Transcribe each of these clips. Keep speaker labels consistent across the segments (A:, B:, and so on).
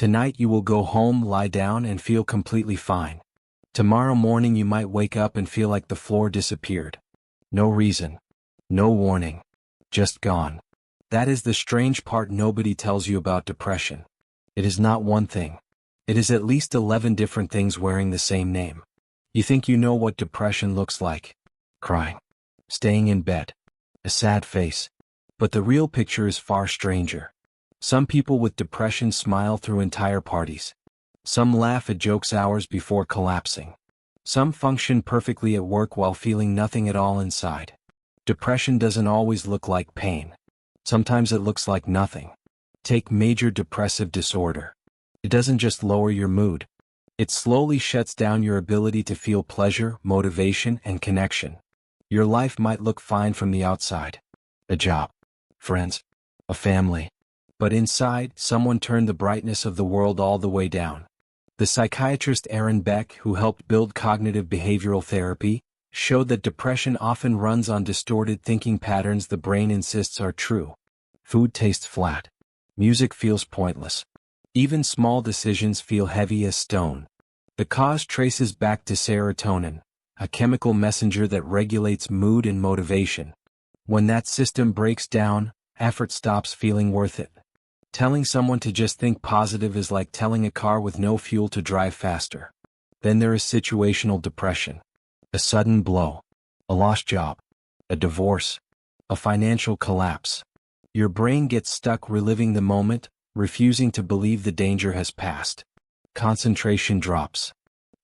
A: Tonight you will go home, lie down, and feel completely fine. Tomorrow morning you might wake up and feel like the floor disappeared. No reason. No warning. Just gone. That is the strange part nobody tells you about depression. It is not one thing. It is at least 11 different things wearing the same name. You think you know what depression looks like. Crying. Staying in bed. A sad face. But the real picture is far stranger. Some people with depression smile through entire parties. Some laugh at jokes hours before collapsing. Some function perfectly at work while feeling nothing at all inside. Depression doesn't always look like pain. Sometimes it looks like nothing. Take major depressive disorder. It doesn't just lower your mood. It slowly shuts down your ability to feel pleasure, motivation, and connection. Your life might look fine from the outside. A job. Friends. A family. But inside, someone turned the brightness of the world all the way down. The psychiatrist Aaron Beck, who helped build cognitive behavioral therapy, showed that depression often runs on distorted thinking patterns the brain insists are true. Food tastes flat. Music feels pointless. Even small decisions feel heavy as stone. The cause traces back to serotonin, a chemical messenger that regulates mood and motivation. When that system breaks down, effort stops feeling worth it. Telling someone to just think positive is like telling a car with no fuel to drive faster. Then there is situational depression. A sudden blow. A lost job. A divorce. A financial collapse. Your brain gets stuck reliving the moment, refusing to believe the danger has passed. Concentration drops.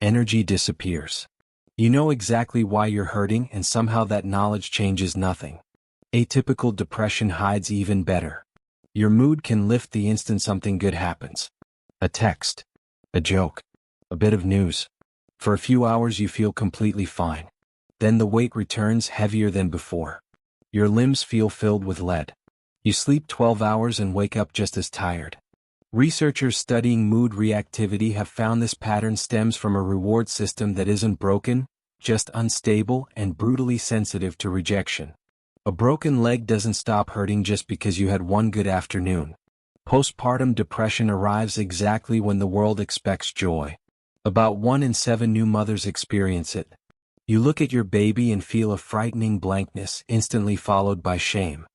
A: Energy disappears. You know exactly why you're hurting, and somehow that knowledge changes nothing. Atypical depression hides even better. Your mood can lift the instant something good happens. A text. A joke. A bit of news. For a few hours you feel completely fine. Then the weight returns heavier than before. Your limbs feel filled with lead. You sleep 12 hours and wake up just as tired. Researchers studying mood reactivity have found this pattern stems from a reward system that isn't broken, just unstable and brutally sensitive to rejection. A broken leg doesn't stop hurting just because you had one good afternoon. Postpartum depression arrives exactly when the world expects joy. About 1 in 7 new mothers experience it. You look at your baby and feel a frightening blankness, instantly followed by shame.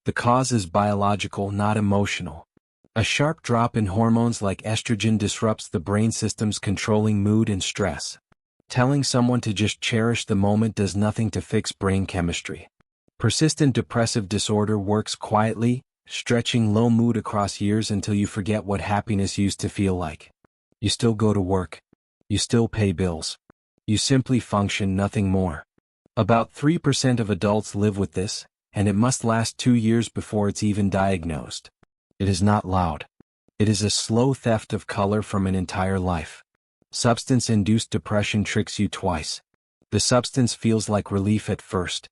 A: The cause is biological, not emotional. A sharp drop in hormones like estrogen disrupts the brain systems controlling mood and stress. Telling someone to just cherish the moment does nothing to fix brain chemistry. Persistent depressive disorder works quietly, stretching low mood across years until you forget what happiness used to feel like. You still go to work. You still pay bills. You simply function, nothing more. About 3% of adults live with this, and it must last 2 years before it's even diagnosed. It is not loud. It is a slow theft of color from an entire life. Substance-induced depression tricks you twice. The substance feels like relief at first.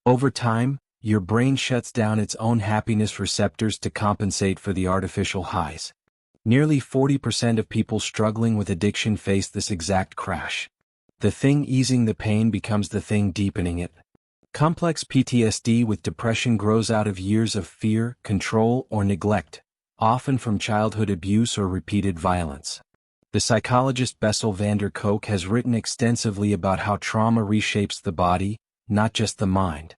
A: Over time, your brain shuts down its own happiness receptors to compensate for the artificial highs. Nearly 40% of people struggling with addiction face this exact crash. The thing easing the pain becomes the thing deepening it. Complex PTSD with depression grows out of years of fear, control, or neglect, often from childhood abuse or repeated violence. The psychologist Bessel van der Kolk has written extensively about how trauma reshapes the body, not just the mind.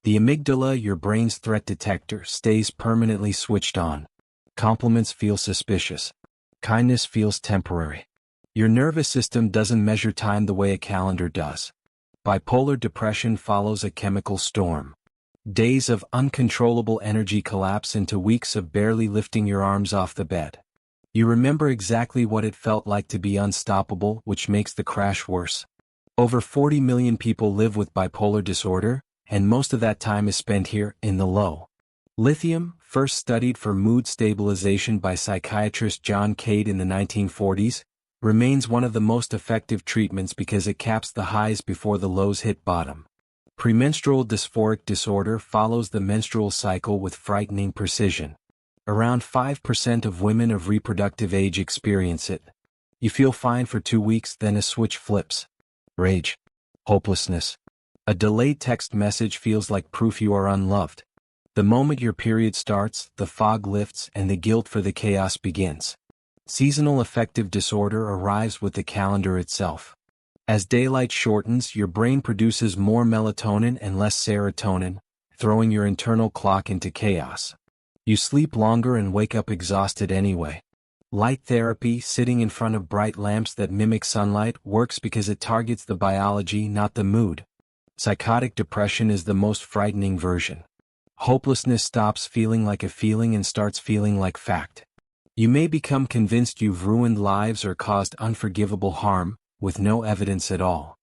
A: The amygdala, your brain's threat detector, stays permanently switched on. Compliments feel suspicious. Kindness feels temporary. Your nervous system doesn't measure time the way a calendar does. Bipolar depression follows a chemical storm. Days of uncontrollable energy collapse into weeks of barely lifting your arms off the bed. You remember exactly what it felt like to be unstoppable, which makes the crash worse. Over 40 million people live with bipolar disorder, and most of that time is spent here, in the low. Lithium, first studied for mood stabilization by psychiatrist John Cade in the 1940s, remains one of the most effective treatments because it caps the highs before the lows hit bottom. Premenstrual dysphoric disorder follows the menstrual cycle with frightening precision. Around 5% of women of reproductive age experience it. You feel fine for 2 weeks, then a switch flips. Rage. Hopelessness. A delayed text message feels like proof you are unloved. The moment your period starts, the fog lifts and the guilt for the chaos begins. Seasonal affective disorder arrives with the calendar itself. As daylight shortens, your brain produces more melatonin and less serotonin, throwing your internal clock into chaos. You sleep longer and wake up exhausted anyway. Light therapy, sitting in front of bright lamps that mimic sunlight, works because it targets the biology, not the mood. Psychotic depression is the most frightening version. Hopelessness stops feeling like a feeling and starts feeling like fact. You may become convinced you've ruined lives or caused unforgivable harm, with no evidence at all.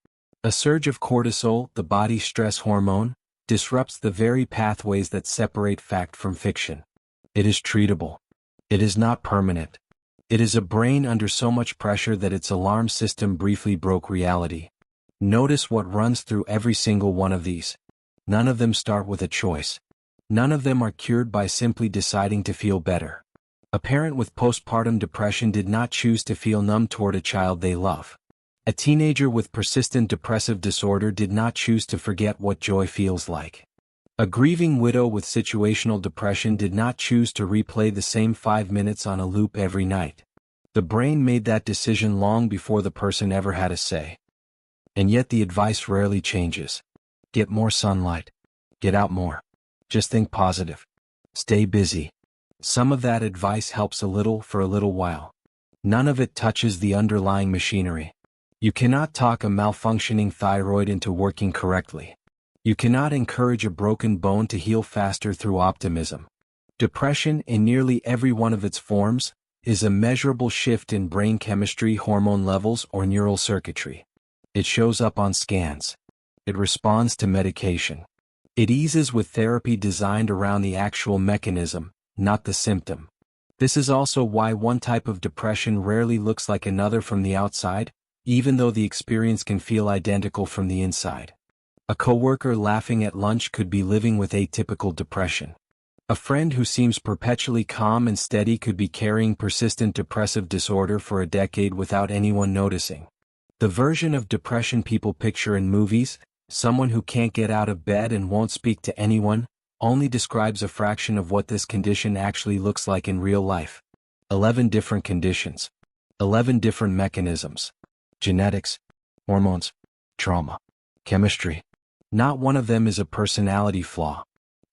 A: A surge of cortisol, the body's stress hormone, disrupts the very pathways that separate fact from fiction. It is treatable. It is not permanent. It is a brain under so much pressure that its alarm system briefly broke reality. Notice what runs through every single one of these. None of them start with a choice. None of them are cured by simply deciding to feel better. A parent with postpartum depression did not choose to feel numb toward a child they love. A teenager with persistent depressive disorder did not choose to forget what joy feels like. A grieving widow with situational depression did not choose to replay the same 5 minutes on a loop every night. The brain made that decision long before the person ever had a say. And yet the advice rarely changes. Get more sunlight. Get out more. Just think positive. Stay busy. Some of that advice helps a little for a little while. None of it touches the underlying machinery. You cannot talk a malfunctioning thyroid into working correctly. You cannot encourage a broken bone to heal faster through optimism. Depression, in nearly every one of its forms, is a measurable shift in brain chemistry, hormone levels, or neural circuitry. It shows up on scans. It responds to medication. It eases with therapy designed around the actual mechanism, not the symptom. This is also why one type of depression rarely looks like another from the outside, even though the experience can feel identical from the inside. A coworker laughing at lunch could be living with atypical depression. A friend who seems perpetually calm and steady could be carrying persistent depressive disorder for a decade without anyone noticing. The version of depression people picture in movies, someone who can't get out of bed and won't speak to anyone, only describes a fraction of what this condition actually looks like in real life. 11 different conditions. 11 different mechanisms. Genetics, hormones, trauma, chemistry. Not one of them is a personality flaw.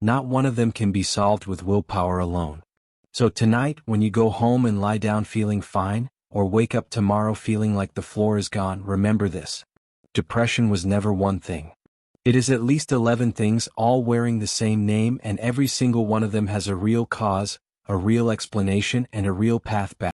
A: Not one of them can be solved with willpower alone. So tonight, when you go home and lie down feeling fine, or wake up tomorrow feeling like the floor is gone, remember this. Depression was never one thing. It is at least 11 things, all wearing the same name, and every single one of them has a real cause, a real explanation, and a real path back.